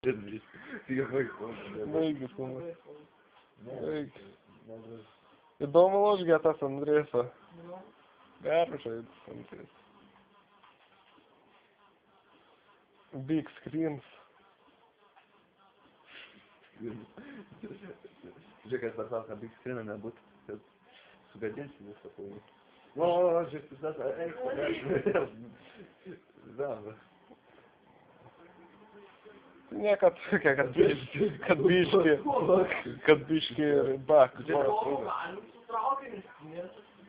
Baigis, įdomu ložgė tas Andrėso. Peržaidus Andrės. Big screens. Žiūrėk, per savo, kad big screeną nebūtų, kad sugadinsi visą filmą. O, žiūrėk, tas, eik, zamba. Niekad, kad biški bak.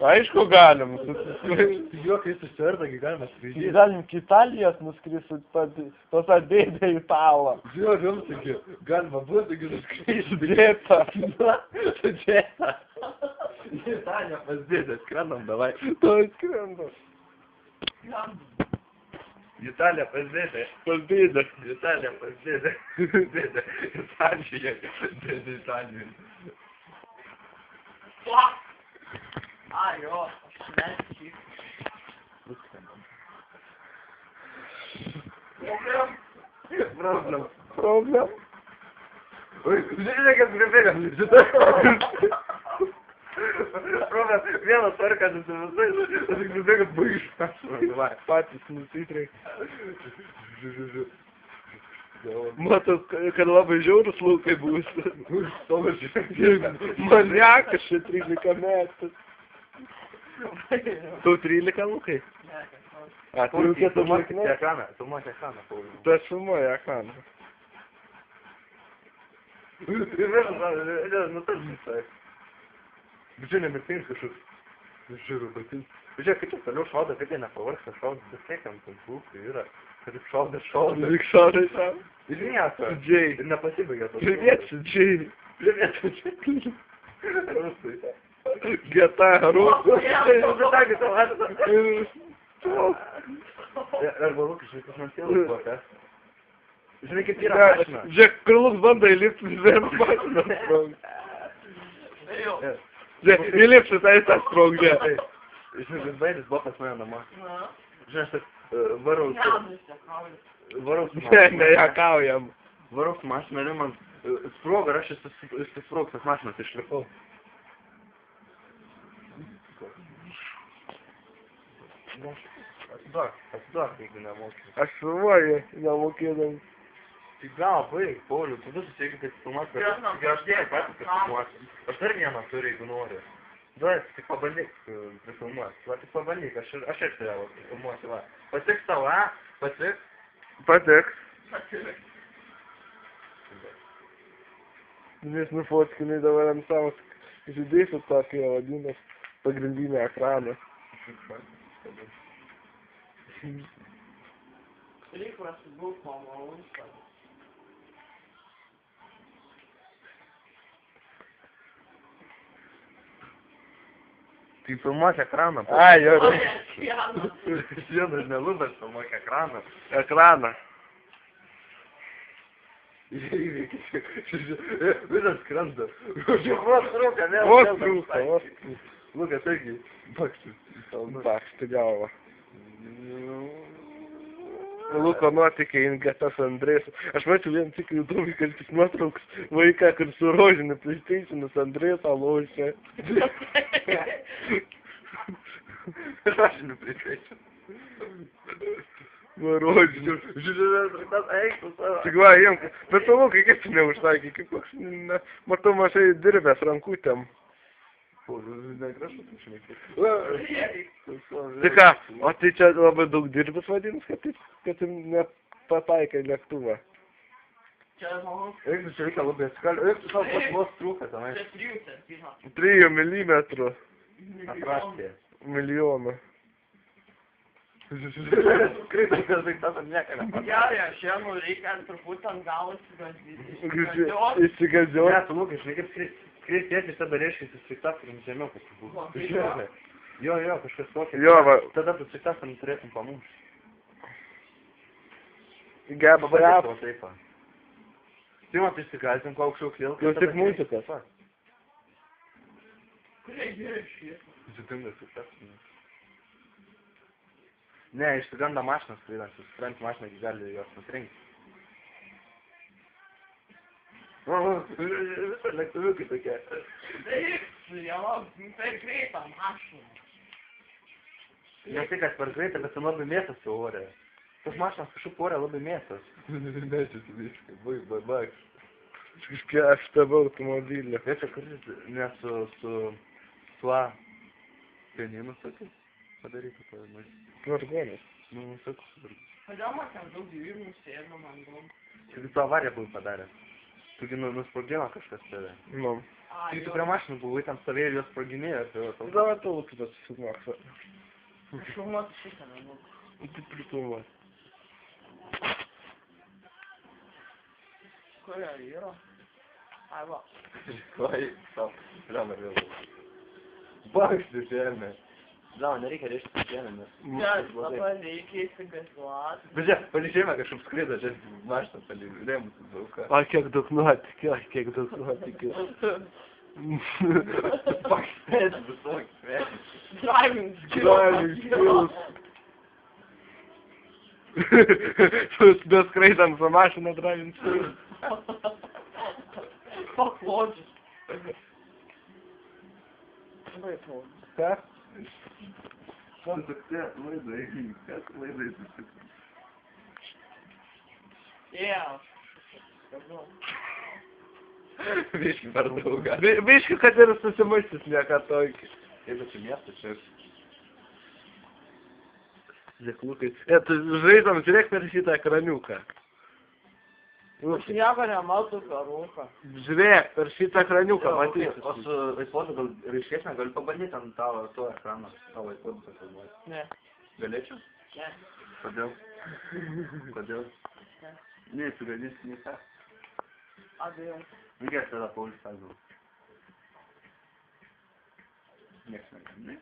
Aišku, galim. Juokai susiverta, kai galima skraidyti. Galim iki Italijos nuskristi, tos atdėdė į Italą. Žiūrėk, jums taigi, galima bus, taigi nuskristi. Dėta. Dėta. Į Italiją pasdėdė, skrendam, davai. To skrendam. Italija pasdėdė. Pasdėdė. Italija pasdėdė. Dėdė. Italija. Dėdė Italija. Ai, jo, aš nesikyk. Problem. Oi, žiūrėk, kas pribėga. Problem, vienas tvarkas visai, aš tik pribėga baiškas. Patys nusitreik. Matot, kad labai žiaurus laukai bus. Maniakas čia 13 metų. Tu 13 laukai? A, tu jau kiek filmuoti ekraną, Paulius. Tu aš filmuoju ekraną. Nu tas visai. Bet čia nemirtinis kažkoks. Žiūrėk, kaip čia toliau šauda, kaip jie nepavargsta šauda, vis tiek ant lūkai yra. Kad tik šauda. Tik šaudai sau. Ir nieko. Džiai. Ir nepasibaigia tos. Привет, Džiai. Привет, Rusai. Geta, Rusai. Arba Lukas, žinai, kas man sėlus buvo, kas? Žinai, kaip yra mašina. Žiūrėk, kur Lukas bando įlipti į vieną mašiną sprog. Žiūrėk, įlipsi tai tą sprogdė. Žinai, vis baidis buvo pas mane namo. Žinai, aš varau su mašina. Ne, jakaujam. Varau su mašina ir man sprogo ir aš įsisprogs tas mašinas išlipau. Atiduok, jeigu nemokė. Aš filmuoju, nemokėdam. Tai gal, baig, Pauliu, tu visus reikia, kad filmuoti, kad aš tiek patys, kad filmuoti. Aš dar vieną turiu, jeigu nori. Duoju, tik pabandyk prifilmuoti. Va, tik pabandyk, aš ir turėjau filmuoti, va. Patiks tau, a? Patiks? Patiks. Vis nufotkinai dabar ant savo žydėsiu tokį vadinas pagrindinį ekraną. Reikia prasidūk, malonus. Tai filmuok ekraną. Ai, jo. Sienas nelubas, filmuok ekraną. Ekraną. Visas skrenda. Vos trūka, vėl. Vos trūka. Lukas, taigi, bakštis. Bakšti galvą. Luko nuotykiai Ingetas Andrės. Aš mačiau vien tik YouTube, kad jis nuotrauks vaiką, kur su rožiniu PlayStation'us Andrėsą lošia. Rožiniu PlayStation. Nu, rožiniu. Žiūrėjau, tas eiktų savo. Tik va, jiem, bet tu Lukai, kaip tu neužsakė, kaip koks, matau, mažai dirbęs rankutėm. Negražu, tu šneki. Tai ką, o tai čia labai daug dirbęs vadinasi, kad tu nepataikai lėktuvą. Čia, žmogus. Eik, čia reikia labai atsikaliu. Eik, tu savo pasvos trūka tenai. Čia 3 centimetrų. 3 milimetrų. Atraštė. Milijonų. Skaitas, kad tai tas nekelia. Gerai, aš šiandien reikia truputį ant galo įsigazdyti. Įsigazdžiau. Ne, tu Lukai, žinai, kaip skristėti, tada reiškia įsisiktas žemiau pasibūtų. Jo, kažkas tokio. Jo, va. Tada tu įsisiktas turėtum pamušti. Geba Pabandėk o taip. Tai man tai įsigalsim, kuo aukščiau klilka. Jau tik muzikas. Įsitingas įsikas. Ne, išsiganda mašinas skraidančius. Sprent mašiną gali jos nusirinkti. Visą lėktuviukai tokie. Taip, jau per greitą mašiną. Ne tai, kad per greitai, bet ten labai mėsas jau ore. Tas mašinas kažkaip ore labai mėsas. Nečis viską, baik. Kažkai aš tavo automobilį. Vėčia, kuris ne su tuo pianinu tokiais padarytų pavyzdžiui. Vargonis. Nu, sakau. Kodėl man ten daug vyrų sėdom ant dom? Tu tu avariją buvai padaręs. Tu gi nusprogdino kažkas tave. Nu. Tai tu prie mašinų buvai ten stovėjai ir jos sproginėjo. Tai Давай tu tada susifilmuok. Aš filmuoti šitą nenau. Tu prifilmuok. Kur jie yra? Ai va. Oi, stop. Lemą vėl. Bakšti žemė. Gal, nereikia rėžti žemę, nes... Čia, dabar reikia įsigazuoti. Bet žiūrėk, paližėjimą kažkaip skrido, čia mašiną paližėjimą daug. A kiek daug nuotikių, kiek daug nuotikių. Pakštėti visokį. Driving Driving skills. Beskraidant su mašina driving skills. Fuck logic. Taip, logic. Ką? Kas tokie laidai? Kas laidai susitikti? Yeah. Biški per daug. Biški, kad ir susimaištis nieka tokį. Jeigu čia miestas, čia... Zeklukai. Tu žaidam, žiūrėk per šitą ekraniuką. Aš nieko nematau per rūką. Žiūrėk per šitą ekraniuką, matysi. O su iPod'u gal ryškesnė, galiu pabandyti ant tavo to ekrano, tavo iPod'u pasifilmuoti. Ne. Galėčiau? Ne. Kodėl? Kodėl? Ne. Ne, tu galėsi, ne ką. Abejo. Nu, gerai, tada Paulius sako. Niekas negali, ne?